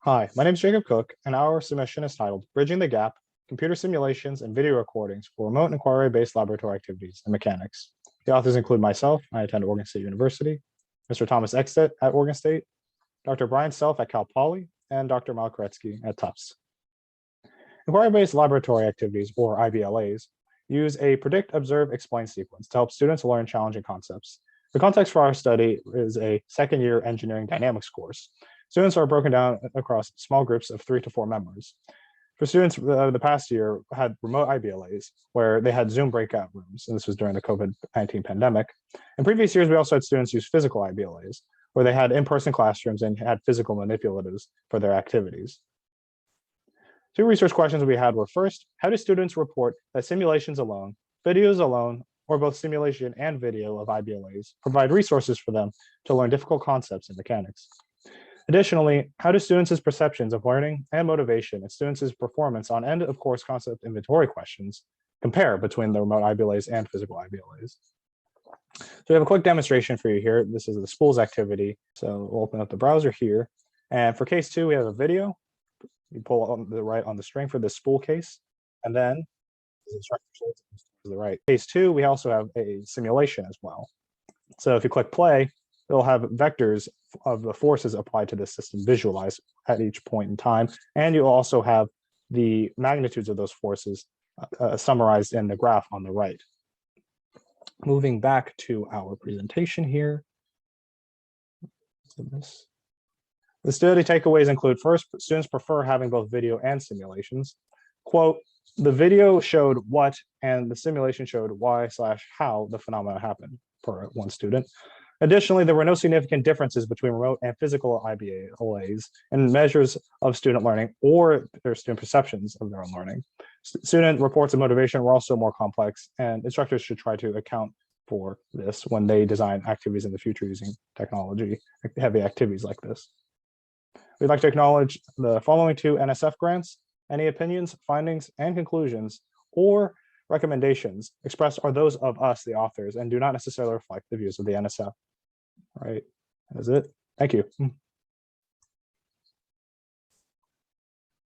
Hi, my name is Jacob Cook, and our submission is titled Bridging the Gap, Computer Simulations and Video Recordings for Remote Inquiry-Based Laboratory Activities in Mechanics. The authors include myself, I attend Oregon State University, Mr. Thomas Eckstedt at Oregon State, Dr. Brian Self at Cal Poly, and Dr. Mal Koretsky at Tufts. Inquiry-based laboratory activities, or IBLAs, use a predict, observe, explain sequence to help students learn challenging concepts. The context for our study is a second-year engineering dynamics course. Students are broken down across small groups of 3 to 4 members. For students, the past year had remote IBLAs where they had Zoom breakout rooms, and this was during the COVID-19 pandemic. In previous years, we also had students use physical IBLAs where they had in-person classrooms and had physical manipulatives for their activities. Two research questions we had were, first, how do students report that simulations alone, videos alone, or both simulation and video of IBLAs provide resources for them to learn difficult concepts in mechanics? Additionally, how do students' perceptions of learning and motivation and students' performance on end of course concept inventory questions compare between the remote IBLAs and physical IBLAs? So we have a quick demonstration for you here. This is the spools activity. So we'll open up the browser here. And for case 2, we have a video. You pull on the right on the string for this spool case. And then to the right. Case 2, we also have a simulation as well. So if you click play, it'll have vectors of the forces applied to the system visualized at each point in time. And you'll also have the magnitudes of those forces summarized in the graph on the right. Moving back to our presentation here. The study takeaways include, first, students prefer having both video and simulations. Quote, the video showed what and the simulation showed why/how the phenomena happened, per one student. Additionally, there were no significant differences between remote and physical IBLAs in measures of student learning or their student perceptions of their own learning. Student reports of motivation were also more complex, and instructors should try to account for this when they design activities in the future using technology, heavy activities like this. We'd like to acknowledge the following 2 NSF grants. Any opinions, findings, and conclusions, or recommendations expressed are those of us, the authors, and do not necessarily reflect the views of the NSF. All right, that's it. Thank you.